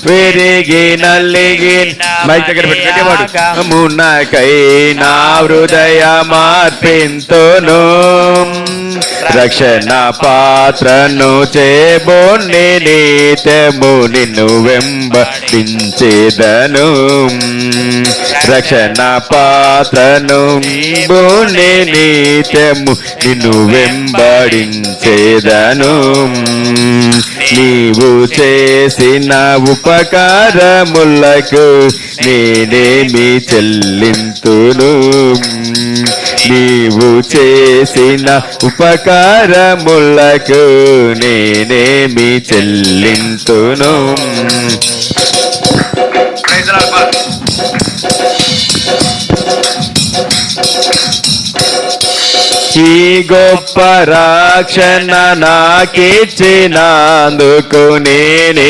విరిగి నల్లిగి మైక్ దగ్గర పెట్టుకుంటే మునకై నా హృదయ మార్పింతును రక్షణ పాత్రను చేబోని నిత్యము నిన్ను వెంబడించేదను రక్షణ పాత్రను బోని నిత్యము నిన్ను వెంబడించేదను నీవు చేసిన ఉపకారములకు నేనేమి చెల్లింతును నీవు చేసిన ఉపకారములకు నేనేమి చెల్లింతును. ఈ గొప్ప రక్షణ నాకిచ్చినందుకు నేనే